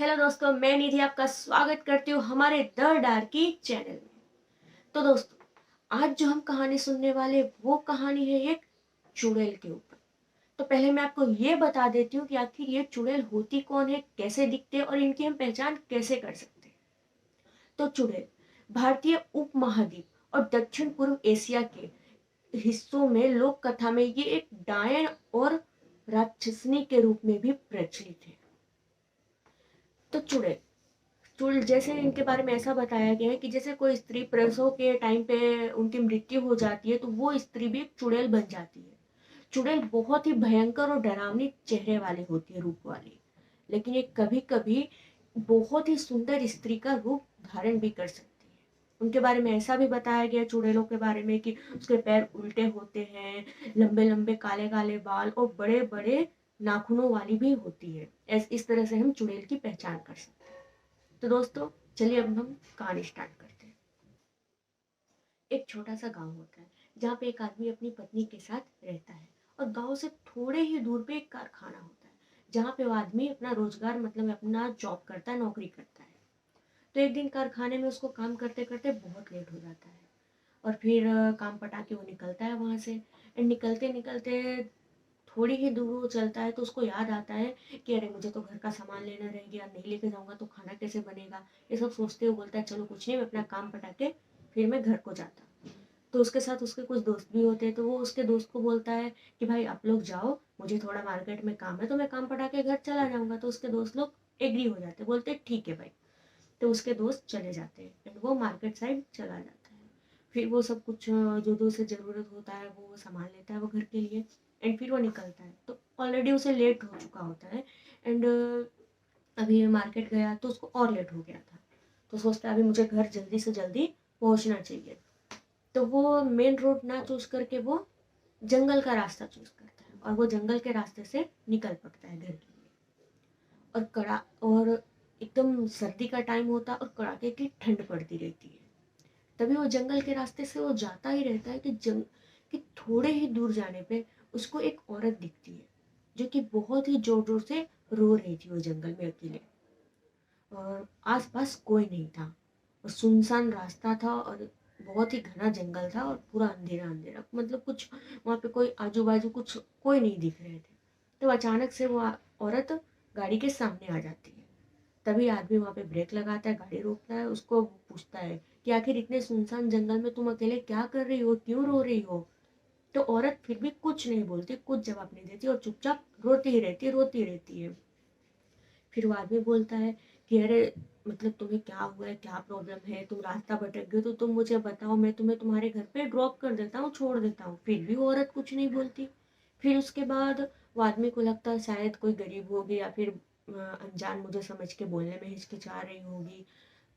Hello दोस्तों, मैं निधि आपका स्वागत करती हूँ हमारे द डार्की चैनल में। तो दोस्तों, आज जो हम कहानी सुनने वाले वो कहानी है एक चुड़ैल के ऊपर। तो पहले मैं आपको ये बता देती हूँ कि आखिर ये चुड़ैल होती कौन है, कैसे दिखते हैं और इनकी हम पहचान कैसे कर सकते हैं। तो चुड़ैल भारतीय उपमहाद्वीप और दक्षिण पूर्व एशिया के हिस्सों में लोक कथा में ये एक डायन और राक्षसनी के रूप में भी प्रचलित है। तो चुड़ैल चुड़ैल जैसे इनके बारे में ऐसा बताया गया है कि जैसे कोई स्त्री प्रसव के टाइम पे उनकी मृत्यु हो जाती है तो वो स्त्री भी एक चुड़ैल बन जाती है। चुड़ैल बहुत ही भयंकर और डरावनी चेहरे वाली होती है, रूप वाली। लेकिन ये कभी कभी बहुत ही सुंदर स्त्री का रूप धारण भी कर सकती है। उनके बारे में ऐसा भी बताया गया चुड़ैलों के बारे में कि उसके पैर उल्टे होते हैं, लंबे लंबे काले काले बाल और बड़े बड़े नाखूनों वाली भी होती है। इस तरह से हम चुड़ैल की पहचान कर सकते हैं। तो दोस्तों, चलिए अब हम कहानी स्टार्ट करते हैं। एक छोटा सा गांव होता है जहाँ पे एक आदमी अपनी पत्नी के साथ रहता है। और गांव से थोड़े ही दूर पे एक कारखाना होता है जहाँ पे वो आदमी अपना रोजगार मतलब अपना जॉब करता है, नौकरी करता है। तो एक दिन कारखाने में उसको काम करते करते बहुत लेट हो जाता है। और फिर काम पटा के वो निकलता है वहां से। एंड निकलते निकलते थोड़ी ही दूर वो चलता है तो उसको याद आता है कि अरे मुझे तो घर का सामान लेना रह गया, नहीं लेके जाऊंगा तो खाना कैसे बनेगा। ये सब सोचते हुए बोलता है चलो कुछ नहीं, मैं अपना काम पटा के फिर मैं घर को जाता। तो उसके साथ उसके कुछ दोस्त भी होते हैं तो वो उसके दोस्त को बोलता है कि भाई आप लोग जाओ, मुझे थोड़ा मार्केट में काम है तो मैं काम पटा के घर चला जाऊंगा। तो उसके दोस्त लोग एग्री हो जाते हैं, बोलते हैं ठीक है भाई। तो उसके दोस्त चले जाते हैं एंड वो मार्केट साइड चला जाता है। फिर वो सब कुछ जो जो उसे ज़रूरत होता है वो सामान लेता है वो घर के लिए। एंड फिर वो निकलता है तो ऑलरेडी उसे लेट हो चुका होता है। एंड अभी मार्केट गया तो उसको और लेट हो गया था। तो सोचता है अभी मुझे घर जल्दी से जल्दी पहुंचना चाहिए। तो वो मेन रोड ना चूज करके वो जंगल का रास्ता चूज करता है और वो जंगल के रास्ते से निकल पड़ता है घर के लिए। और कड़ा और एकदम सर्दी का टाइम होता है और कड़ाके की ठंड पड़ती रहती है। तभी वो जंगल के रास्ते से वो जाता ही रहता है कि थोड़े ही दूर जाने पे उसको एक औरत दिखती है जो कि बहुत ही जोर जोर से रो रही थी वो जंगल में अकेले। और आसपास कोई नहीं था और सुनसान रास्ता था और बहुत ही घना जंगल था और पूरा अंधेरा अंधेरा, मतलब कुछ वहाँ पे कोई आजू बाजू कुछ कोई नहीं दिख रहे थे। तो अचानक से वो औरत गाड़ी के सामने आ जाती है। तभी आदमी वहां पे ब्रेक लगाता है, गाड़ी रोकता है, उसको पूछता है कि आखिर इतने सुनसान जंगल में तुम अकेले क्या कर रही हो, क्यों रो रही हो। तो औरत फिर भी कुछ नहीं बोलती, कुछ जवाब नहीं देती और चुपचाप रोती रहती है। फिर वो आदमी बोलता है कि अरे मतलब तुम्हें क्या हुआ है, क्या प्रॉब्लम है, तुम रास्ता भटक गए तो तुम मुझे बताओ, मैं तुम्हें तुम्हारे घर पे ड्रॉप कर देता हूँ, छोड़ देता हूँ। फिर भी वो औरत कुछ नहीं बोलती। फिर उसके बाद वो आदमी को लगता है शायद कोई गरीब होगी या फिर अनजान मुझे समझ के बोलने में हिचकिचा रही होगी।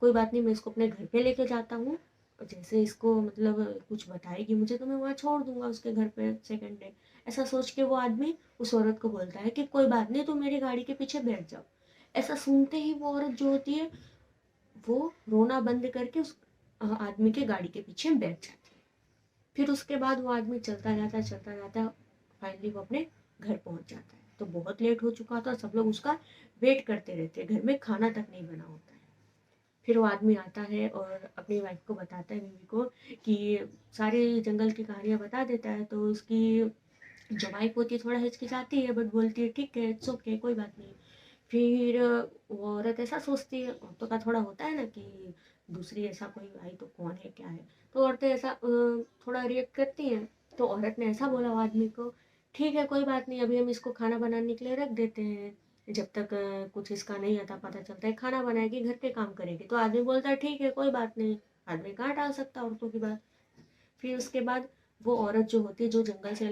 कोई बात नहीं, मैं इसको अपने घर पे लेके जाता हूँ और जैसे इसको मतलब कुछ बताएगी मुझे तो मैं वहाँ छोड़ दूंगा उसके घर पे सेकंड डे। ऐसा सोच के वो आदमी उस औरत को बोलता है कि कोई बात नहीं, तुम मेरी गाड़ी के पीछे बैठ जाओ। ऐसा सुनते ही वो औरत जो होती है वो रोना बंद करके उस आदमी के गाड़ी के पीछे बैठ जाती है। फिर उसके बाद वो आदमी चलता जाता, फाइनली वो अपने घर पहुंच जाता है। तो बहुत लेट हो चुका था, सब लोग उसका वेट करते रहते हैं, घर में खाना तक नहीं बना होता है। फिर वो आदमी आता है और अपनी वाइफ को बताता है, बीवी को, कि सारी जंगल की कहानियां बता देता है। तो उसकी जो वाइफ होती है थोड़ा हिचकिचाती है बट बोलती है ठीक है, इट्स ओके, कोई बात नहीं। फिर वो औरत ऐसा सोचती है, औरतों का थोड़ा होता है ना कि दूसरी ऐसा कोई आई तो कौन है क्या है। तो औरतें ऐसा थोड़ा रिएक्ट करती हैं। तो औरत ने ऐसा बोला वो आदमी को, ठीक है कोई बात नहीं, अभी हम इसको खाना बनाने के लिए रख देते हैं, जब तक कुछ इसका नहीं आता पता चलता है, खाना बनाएगी घर के काम करेगी। तो आदमी बोलता है ठीक है कोई बात नहीं, आदमी कहाँ टाल सकता औरतों की बात। फिर उसके बाद वो औरत जो होती है जो जंगल से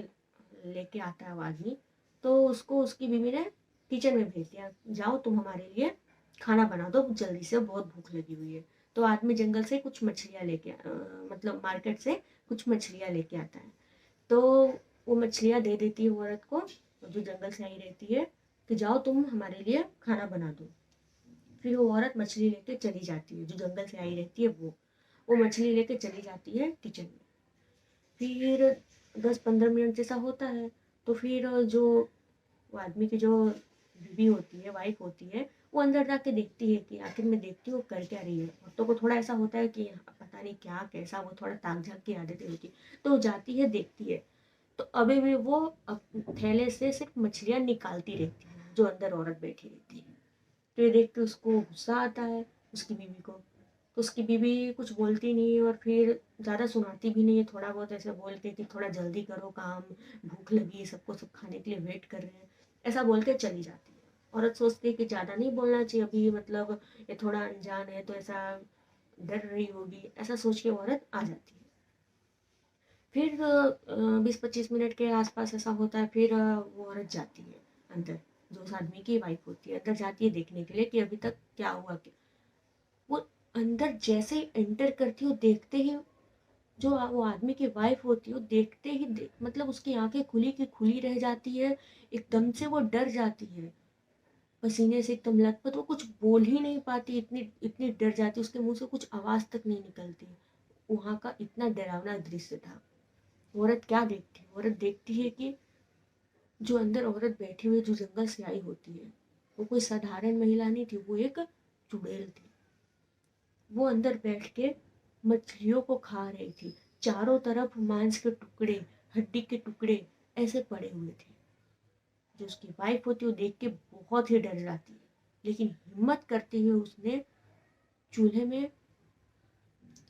लेके आता है वो आदमी, तो उसको उसकी बीवी ने किचन में भेज दिया, जाओ तुम हमारे लिए खाना बना दो जल्दी से, बहुत भूख लगी हुई है। तो आदमी जंगल से कुछ मछलियाँ लेके मतलब मार्केट से कुछ मछलियाँ लेके आता है। तो वो मछलियाँ दे देती है औरत को जो जंगल से आई रहती है कि जाओ तुम हमारे लिए खाना बना दो। फिर वो औरत मछली लेके चली जाती है, जो जंगल से आई रहती है वो मछली लेके चली जाती है किचन में। फिर 10-15 मिनट जैसा होता है तो फिर जो वो आदमी की जो बीवी होती है, वाइफ होती है, वो अंदर जाके देखती है कि आखिर मैं देखती हूँ कर क्या रही है। औरतों को थोड़ा ऐसा होता है कि पता नहीं क्या कैसा, वो थोड़ा ताक झाक की आदतें होती है, तो वो जाती है देखती है। तो अभी भी वो थैले से सिर्फ मछलियाँ निकालती रहती है जो अंदर औरत बैठी रहती है। तो ये देख के उसको गुस्सा आता है उसकी बीवी को। तो उसकी बीवी कुछ बोलती नहीं और फिर ज़्यादा सुनाती भी नहीं है, थोड़ा बहुत ऐसे बोल के कि थोड़ा जल्दी करो काम, भूख लगी है सबको, सब खाने के लिए वेट कर रहे हैं, ऐसा बोल के चली जाती है। औरत सोचती है कि ज़्यादा नहीं बोलना चाहिए अभी, मतलब ये थोड़ा अनजान है तो ऐसा डर रही होगी, ऐसा सोच के औरत आ जाती है। फिर 20-25 मिनट के आसपास ऐसा होता है, फिर वो औरत जाती है अंदर, जो उस आदमी की वाइफ होती है अंदर जाती है देखने के लिए कि अभी तक क्या हुआ। क्या वो अंदर जैसे ही एंटर करती है, देखते ही जो वो आदमी की वाइफ होती है, वो देखते ही मतलब उसकी आंखें खुली की खुली रह जाती है। एकदम से वो डर जाती है, पसीने से एकदम लथपथ, वो कुछ बोल ही नहीं पाती, इतनी इतनी डर जाती है, उसके मुंह से कुछ आवाज तक नहीं निकलती। वहां का इतना डरावना दृश्य था। औरत क्या देखती है, औरत देखती है कि जो अंदर औरत बैठी हुई जो जंगल से आई होती है, वो कोई साधारण महिला नहीं थी, वो एक चुड़ैल थी। वो अंदर बैठ के मछलियों को खा रही थी। चारों तरफ मांस के टुकड़े, हड्डी के टुकड़े ऐसे पड़े हुए थे। जो उसकी वाइफ होती है वो देख के बहुत ही डर जाती है, लेकिन हिम्मत करते हुए उसने चूल्हे में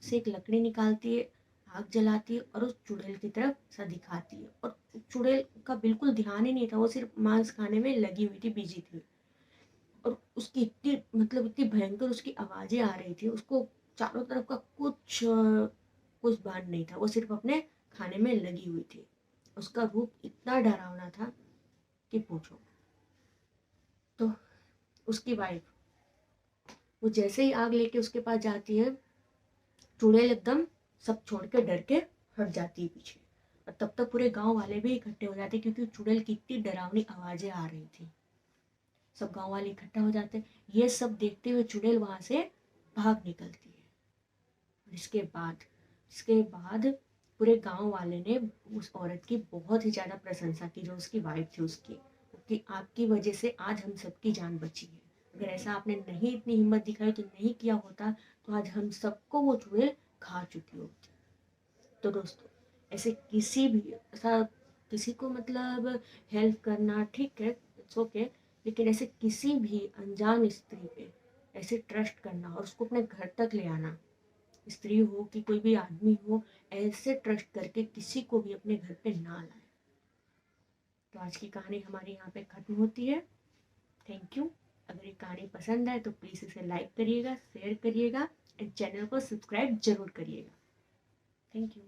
से एक लकड़ी निकालती है, आग जलाती है और उस चुड़ैल की तरफ सा दिखाती है। और चुड़ैल का बिल्कुल ध्यान ही नहीं था, वो सिर्फ मांस खाने में लगी हुई थी, बिजी थी। और उसकी इतनी मतलब इतनी भयंकर उसकी आवाजें आ रही थी, उसको चारों तरफ का कुछ भान नहीं था, वो सिर्फ अपने खाने में लगी हुई थी। उसका रूप इतना डरावना था कि पूछो। तो उसकी वाइफ वो जैसे ही आग लेके उसके पास जाती है, चुड़ैल एकदम सब छोड़ के डर के हट जाती है पीछे। और तब तक पूरे गांव वाले भी इकट्ठे हो जाते क्योंकि चुड़ैल की इतनी डरावनी आवाजें आ रही थी। सब गांव वाले इकट्ठा हो जाते, ये सब देखते हुए चुड़ैल वहां से भाग निकलती है। इसके बाद पूरे गांव वाले ने उस औरत की बहुत ही ज्यादा प्रशंसा की, जो उसकी वाइफ थी उसकी, कि आपकी वजह से आज हम सबकी जान बची है। अगर ऐसा आपने नहीं इतनी हिम्मत दिखाई तो नहीं किया होता, तो आज हम सबको वो चुड़ैल खा चुकी होती। तो दोस्तों, ऐसे किसी भी ऐसा किसी को मतलब हेल्प करना ठीक है, इट्स ओके, लेकिन ऐसे किसी भी अनजान स्त्री पे ऐसे ट्रस्ट करना और उसको अपने घर तक ले आना, स्त्री हो कि कोई भी आदमी हो, ऐसे ट्रस्ट करके किसी को भी अपने घर पे ना लाए। तो आज की कहानी हमारी यहाँ पे खत्म होती है। Thank you. अगर ये कहानी पसंद आए तो प्लीज़ इसे लाइक करिएगा, शेयर करिएगा एंड चैनल को सब्सक्राइब जरूर करिएगा। Thank you.